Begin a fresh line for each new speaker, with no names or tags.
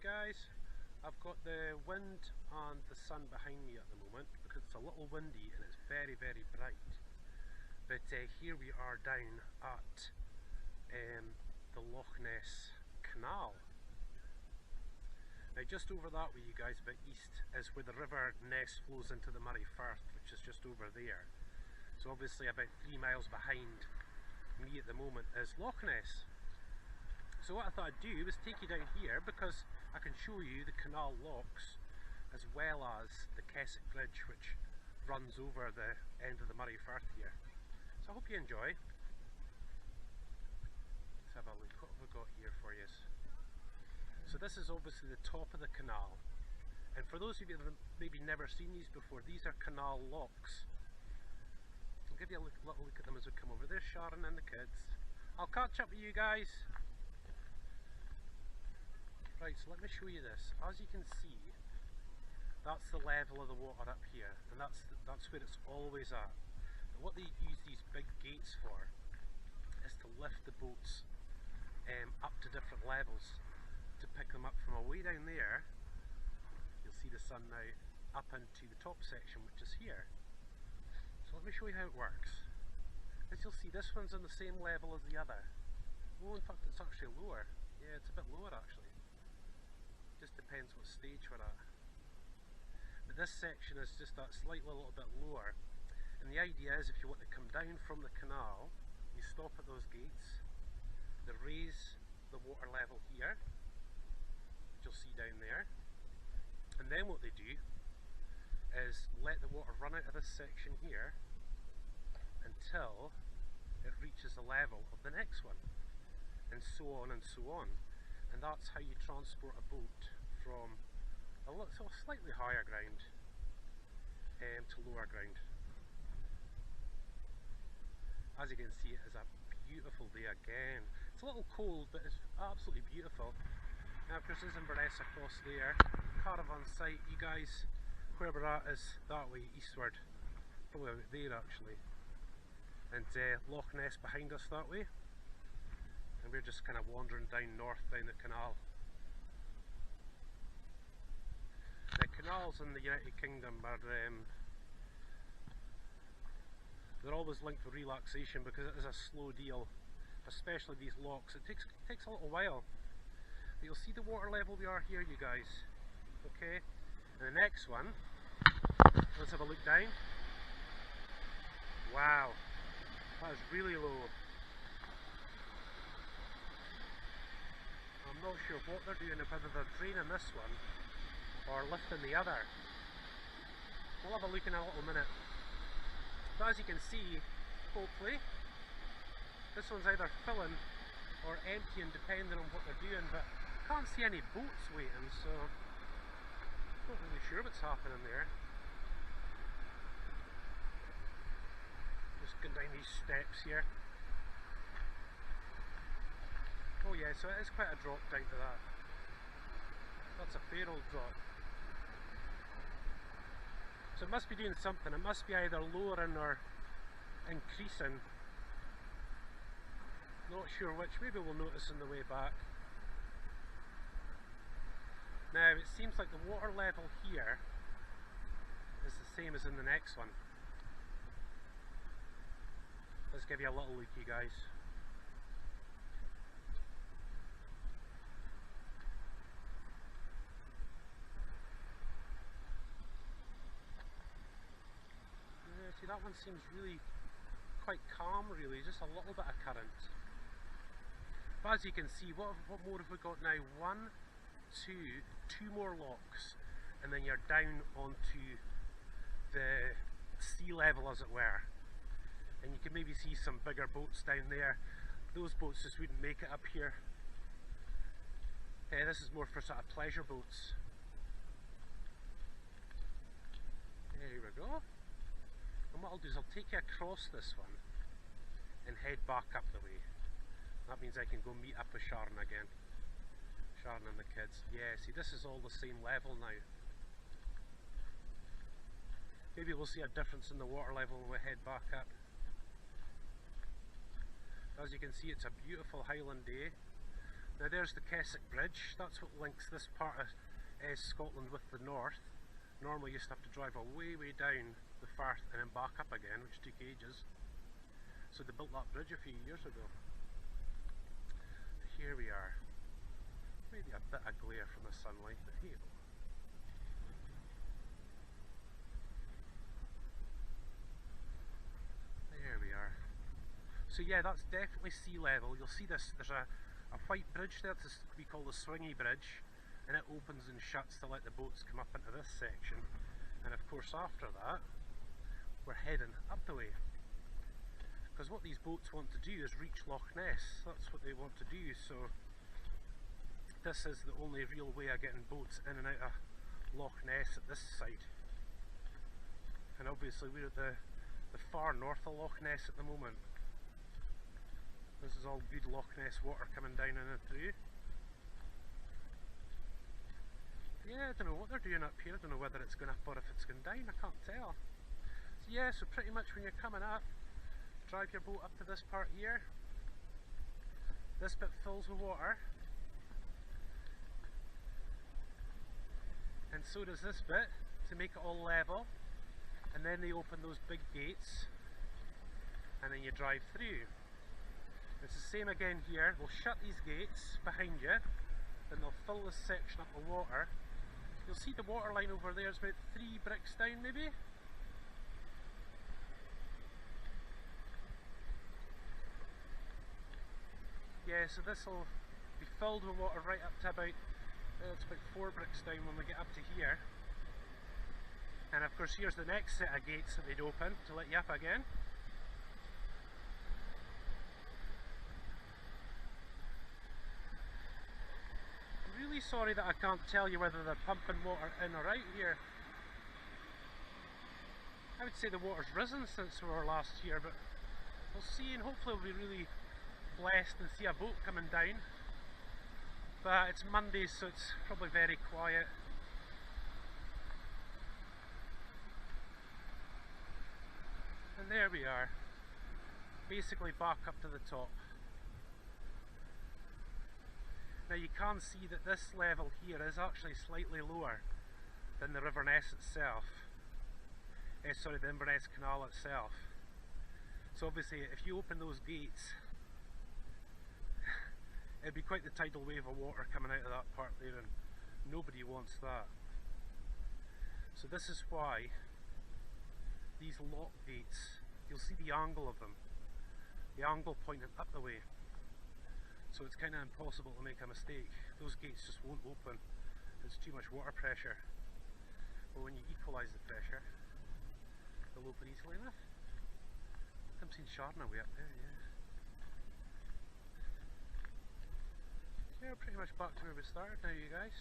guys. I've got the wind and the sun behind me at the moment because it's a little windy and it's very bright. But here we are down at the Loch Ness Canal. Now just over that way, you guys, a bit east, is where the River Ness flows into the Moray Firth, which is just over there. So obviously about 3 miles behind me at the moment is Loch Ness. So what I thought I'd do was take you down here because I can show you the canal locks as well as the Keswick Bridge, which runs over the end of the Moray Firth here. So I hope you enjoy. Let's have a look. What have we got here for you? So this is obviously the top of the canal, and for those of you that have maybe never seen these before, these are canal locks. I'll give you a little look at them as we come over. There's Sharon and the kids. I'll catch up with you guys. Right, so let me show you this. As you can see, that's the level of the water up here, and that's where it's always at. But what they use these big gates for is to lift the boats up to different levels, to pick them up from away down there. You'll see the sun now, up into the top section, which is here. So let me show you how it works. As you'll see, this one's on the same level as the other. Oh, in fact it's actually lower. Yeah, it's a bit lower actually. Just depends what stage we're at. But this section is just that slightly a little bit lower. And the idea is, if you want to come down from the canal, you stop at those gates, they raise the water level here, which you'll see down there. And then what they do is let the water run out of this section here until it reaches the level of the next one. And so on and so on. And that's how you transport a boat from a slightly higher ground to lower ground. As you can see, it is a beautiful day again. It's a little cold, but it's absolutely beautiful. Now of course there's Inverness across there, caravan site. You guys, where we're at is that way eastward, probably about there actually. And Loch Ness behind us that way. And we're just kind of wandering down north down the canal. The canals in the United Kingdom are they're always linked with relaxation because it is a slow deal, especially these locks. It takes a little while. But you'll see the water level we are here, you guys. Okay, and the next one, let's have a look down. Wow, that is really low. I'm not sure what they're doing, whether they're draining this one or lifting the other. We'll have a look in a little minute. But as you can see, hopefully, this one's either filling or emptying depending on what they're doing, but I can't see any boats waiting, so I'm not really sure what's happening there. Just going down these steps here. Oh yeah, so it is quite a drop down to that. That's a fair old drop. So it must be doing something. It must be either lowering or increasing. Not sure which. Maybe we'll notice on the way back. Now it seems like the water level here is the same as in the next one. Let's give you a little look, you guys. See, that one seems really quite calm, really, just a little bit of current. But as you can see, what more have we got now? Two more locks, and then you're down onto the sea level, as it were. And you can maybe see some bigger boats down there. Those boats just wouldn't make it up here. This is more for sort of pleasure boats. There we go. And what I'll do is I'll take you across this one and head back up the way. That means I can go meet up with Sharon again. Sharon and the kids. Yeah, see, this is all the same level now. Maybe we'll see a difference in the water level when we head back up. As you can see, it's a beautiful Highland day. Now there's the Keswick Bridge, that's what links this part of Scotland with the north. Normally you used to have to drive way down the Firth and then back up again, which took ages. So they built that bridge a few years ago. Here we are. Maybe a bit of glare from the sunlight, but hey. There we are. So yeah, that's definitely sea level. You'll see this, there's a white bridge there, this we call the Swingy Bridge, and it opens and shuts to let the boats come up into this section. And of course after that, we're heading up the way. Because what these boats want to do is reach Loch Ness, that's what they want to do, so this is the only real way of getting boats in and out of Loch Ness at this site. And obviously we're at the far north of Loch Ness at the moment. This is all good Loch Ness water coming down in and through. Yeah, I don't know what they're doing up here, I don't know whether it's going up or if it's going down, I can't tell. So yeah, so pretty much when you're coming up, drive your boat up to this part here. This bit fills with water. And so does this bit, to make it all level. And then they open those big gates, and then you drive through. It's the same again here, they'll shut these gates behind you, then they'll fill this section up with water. You'll see the water line over there is about 3 bricks down maybe. Yeah, so this will be filled with water right up to about, it's about 4 bricks down when we get up to here. And of course here's the next set of gates that they'd open to let you up again. I'm really sorry that I can't tell you whether they're pumping water in or out here. I would say the water's risen since we were last here, but we'll see, and hopefully we'll be really blessed and see a boat coming down. But it's Monday, so it's probably very quiet. And there we are, basically back up to the top. Now you can see that this level here is actually slightly lower than the River Ness itself. Sorry, the Inverness Canal itself. So obviously if you open those gates, it'd be quite the tidal wave of water coming out of that part there, and nobody wants that. So this is why these lock gates, you'll see the angle of them, the angle pointing up the way, so it's kind of impossible to make a mistake. Those gates just won't open, there's too much water pressure. But when you equalise the pressure, they'll open easily enough. I'm seeing Sharna way up there, yeah. Yeah, pretty much back to where we started now, you guys.